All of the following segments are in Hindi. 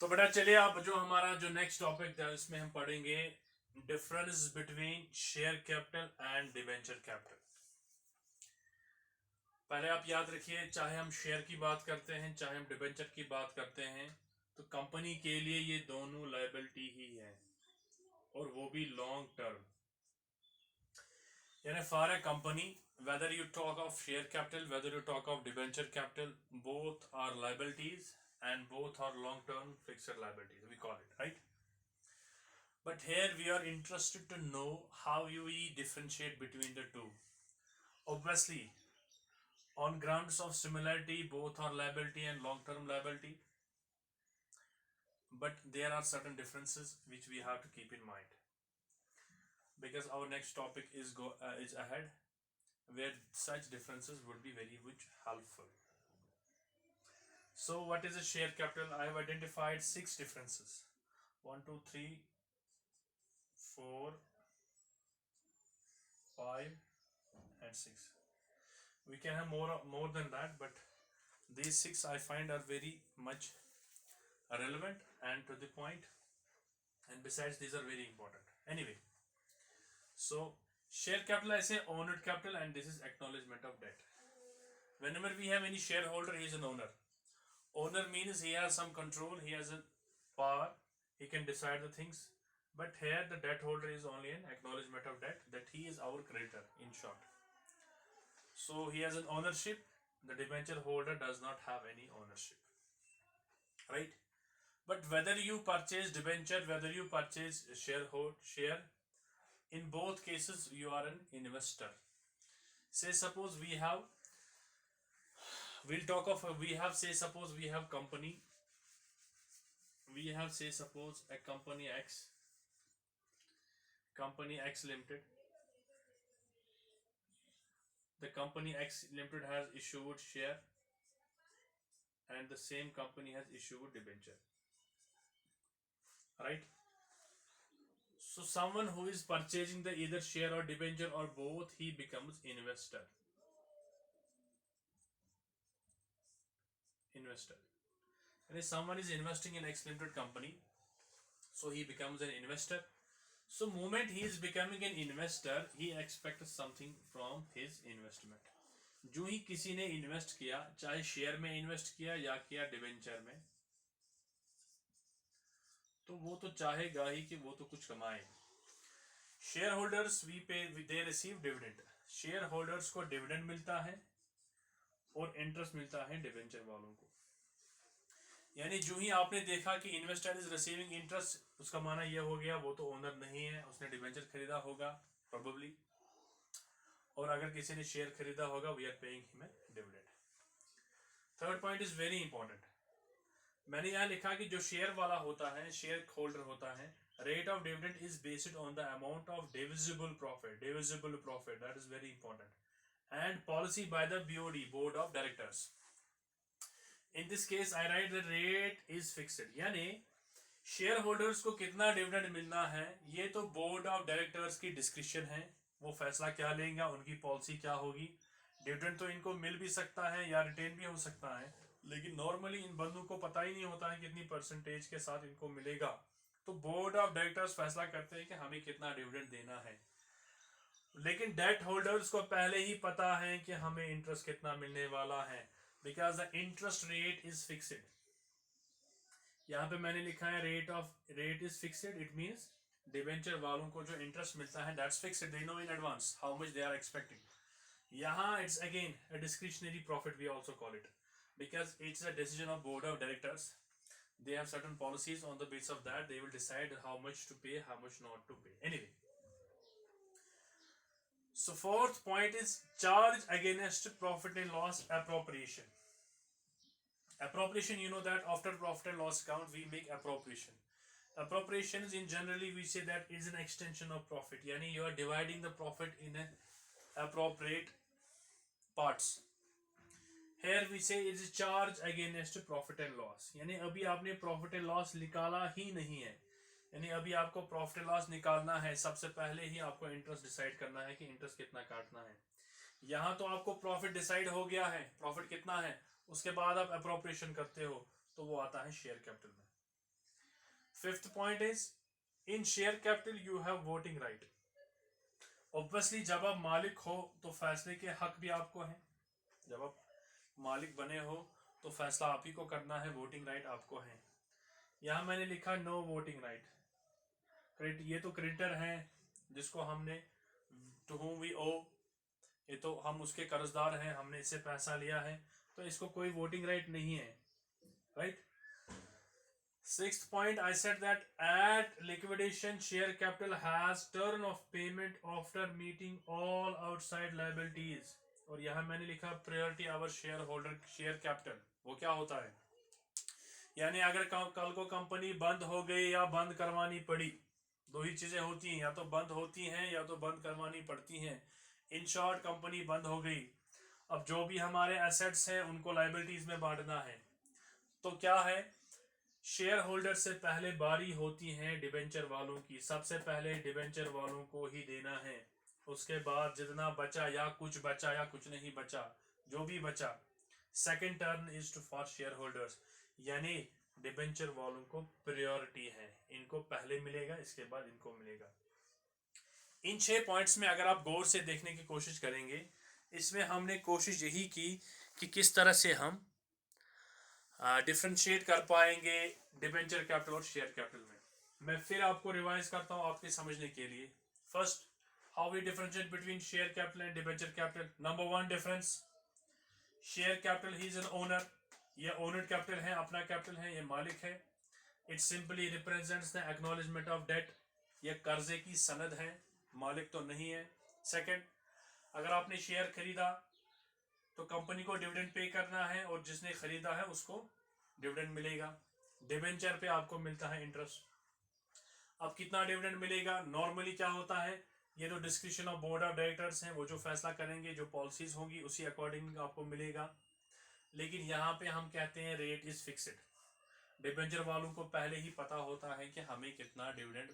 तो बेटा चलिए, आप जो हमारा जो नेक्स्ट टॉपिक था इसमें हम पढ़ेंगे difference between share capital and debenture capital. पहले आप याद रखिए, चाहे हम शेयर की बात करते हैं चाहे हम डिबेंचर की बात करते हैं, तो कंपनी के लिए ये दोनों लायबिलिटी ही है, और वो भी लॉन्ग टर्म। यानी for a company, whether you talk of share capital, whether you talk of debenture capital, both are liabilities and both are long term fixed liabilities, we call it, right? But here we are interested to know how we differentiate between the two. Obviously, on grounds of similarity, both are liability and long term liability, but there are certain differences which we have to keep in mind, because our next topic is ahead, where such differences would be very much helpful. So what is a share capital? I have identified 6 differences. 1, 2, 3, 4, 5 and 6. We can have more than that, but these 6 I find are very much relevant and to the point, and besides these are very important. Anyway, so share capital, I say owned capital, and this is acknowledgement of debt. Whenever we have any shareholder, he is an owner. Owner means he has some control, he has a power, he can decide the things. But here the debt holder is only an acknowledgement of debt, that he is our creditor, in short. So he has an ownership. The debenture holder does not have any ownership, right? But whether you purchase debenture, whether you purchase share, in both cases you are an investor. Say suppose we have, we'll talk of, we have, say suppose we have company, we have, say suppose a company X Limited. The company X Limited has issued share, and the same company has issued debenture, right? So someone who is purchasing the either share or debenture or both, he becomes investor. And if someone is investing in X Limited company, so he becomes an investor. So moment he is becoming an investor, he expects something from his investment. जो ही किसी ने इन्वेस्ट किया, चाहे शेयर में इन्वेस्ट किया या किया डिबेंचर में, तो वो तो चाहेगा ही कि वो तो कुछ कमाए. शेयर होल्डर्स वी पे, they receive dividend. Share holders को डिविडेंड मिलता है और इंटरेस्ट मिलता है डिबेंचर वालों को. यानी जो ही आपने देखा कि इन्वेस्टर इज रिसीविंग इंटरेस्ट, उसका माना यह हो गया वो तो ओनर नहीं है, उसने डिबेंचर खरीदा होगा प्रोबेबली, और अगर किसी ने शेयर खरीदा होगा, we are paying him dividend. Third point is very important. मैंने यहाँ लिखा कि जो शेयर वाला होता है, शेयर होल्डर होता है, rate of dividend is based on the amount of divisible profit. That is very important. And policy by the BOD, board of directors. In this case I right the rate is fixed. यानी शेयर होल्डर्स को कितना डिविडेंड मिलना है, ये तो बोर्ड ऑफ डायरेक्टर्स की डिस्क्रिप्शन है, वो फैसला क्या लेंगे, उनकी पॉलिसी क्या होगी. डिविडेंड तो इनको मिल भी सकता है या रिटेन भी हो सकता है, लेकिन नॉर्मली इन बंदों को पता ही नहीं होता है कितनी परसेंटेज के साथ इनको मिलेगा. तो बोर्ड ऑफ डायरेक्टर्स फैसला करते हैं कि हमें कितना डिविडेंड देना है. लेकिन डेट होल्डर्स को पहले ही पता है कि हमें इंटरेस्ट कितना मिलने वाला है, because the interest rate is fixed. यहाँ पे मैंने लिखा है rate is fixed. It means debenture वालों को जो इंटरेस्ट मिलता है, that's fixed. They know in advance how much they are expecting. यहाँ it's again a discretionary profit, we also call it, because it's a decision of board of directors. They have certain policies. On the basis of that, they will decide how much to pay, how much not to pay. Anyway, so fourth point is charge against profit and loss appropriation. Appropriation, you know that after profit and loss account we make appropriation. Appropriations in generally we say that is an extension of profit. Yani you are dividing the profit in a appropriate parts. Here we say it is charge against profit and loss. यानी अभी आपने प्रॉफिट एंड लॉस निकाला ही नहीं है, यानी अभी आपको प्रॉफिट एंड लॉस निकालना है. सबसे पहले ही आपको इंटरेस्ट डिसाइड करना है कि इंटरेस्ट कितना काटना है. यहाँ तो आपको प्रॉफिट डिसाइड हो गया है, प्रॉफिट कितना है, उसके बाद आप अप्रोप्रिएशन करते हो, तो वो आता है शेयर कैपिटल में. Fifth point is in share capital you have voting right. Obviously जब आप मालिक हो तो फैसले के हक भी आपको है। जब आप मालिक बने हो तो फैसला आप ही को करना है, वोटिंग राइट आपको है। यहाँ मैंने लिखा नो वोटिंग राइट। ये तो क्रेडिटर है जिसको हमने टू हुम वी ओ, ये तो हम उसके कर्जदार हैं, हमने इससे पैसा लिया है, तो इसको कोई वोटिंग राइट नहीं है, right. Sixth point, I said that at liquidation, share capital has turn of payment after meeting all outside liabilities. और यहाँ मैंने लिखा priority our shareholder share capital। वो क्या होता है, यानी अगर कल को कंपनी बंद हो गई या बंद करवानी पड़ी, दो ही चीजें होती हैं, या तो बंद होती हैं या तो बंद करवानी पड़ती हैं। इन शॉर्ट कंपनी बंद हो गई, अब जो भी हमारे एसेट्स हैं उनको लाइबिलिटीज में बांटना है। तो क्या है, शेयर होल्डर से पहले बारी होती है डिबेंचर वालों की, सबसे पहले डिबेंचर वालों को ही देना है। उसके बाद जितना बचा या कुछ बचा या कुछ नहीं बचा, जो भी बचा, second turn is to for shareholders, यानी डिबेंचर वालों को प्रायोरिटी है, इनको पहले मिलेगा, इसके बाद इनको मिलेगा। इन 6 पॉइंट्स में अगर आप गौर से देखने की कोशिश करेंगे, इसमें हमने कोशिश यही की कि किस तरह से हम डिफरेंशिएट कर पाएंगे डिबेंचर कैपिटल और शेयर कैपिटल में। मैं फिर आपको रिवाइज करता हूं आपके समझने के लिए। First, how we differentiate between share capital and debenture capital. Number 1 difference, share capital he is an owner, ये ओनर कैपिटल है, अपना कैपिटल है, ये मालिक है। It simply represents the acknowledgement of debt, ये कर्जे की सनद है, मालिक तो नहीं है। सेकंड, अगर आपने शेयर खरीदा तो कंपनी को डिविडेंड पे करना है और जिसने खरीदा है उसको डिविडेंड मिलेगा। डिबेंचर पे आपको मिलता है इंटरेस्ट। अब कितना डिविडेंड मिलेगा, नॉर्मली क्या होता है, ये जो description of board of directors हैं वो जो फैसला करेंगे, जो पॉलिसीज होगी उसी अकॉर्डिंग आपको मिलेगा। लेकिन यहाँ पे हम कहते हैं रेट इज फिक्स्ड। डिबेंचर वालों को पहले ही पता होता है कि हमें कितना डिविडेंड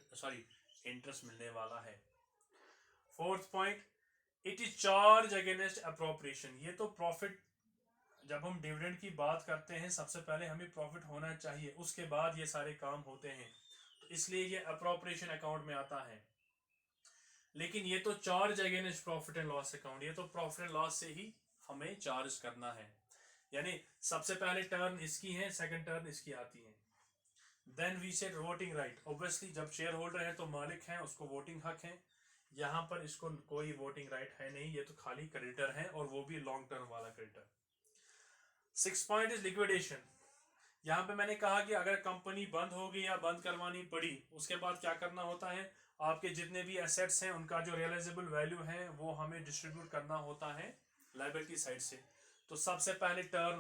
इंटरेस्ट मिलने वाला है। Fourth point, it is charge against appropriation. ये तो प्रॉफिट, जब हम डिविडेंड की बात करते हैं सबसे पहले हमें प्रॉफिट होना चाहिए, उसके बाद ये सारे काम होते हैं, तो इसलिए ये अप्रोप्रिएशन अकाउंट में आता है। लेकिन ये तो charge against profit and loss account, ये तो प्रॉफिट एंड लॉस से ही हमें चार्ज करना है, यानी सबसे पहले टर्न इसकी है, सेकंड टर्न इसकी आती है। Then we said voting right, obviously जब शेयर होल्डर है तो मालिक है, उसको वोटिंग हक है। यहाँ पर इसको कोई वोटिंग राइट है नहीं, ये तो खाली क्रेडिटर है, और वो भी लॉन्ग टर्म वाला क्रेडिटर। 6 point is liquidation. यहाँ पे मैंने कहा कि अगर कंपनी बंद हो गई या बंद करवानी पड़ी, उसके बाद क्या करना होता है, आपके जितने भी एसेट्स हैं उनका जो रियलाइजेबल वैल्यू है वो हमें डिस्ट्रीब्यूट करना होता है लायबिलिटी साइड से। तो सबसे पहले टर्न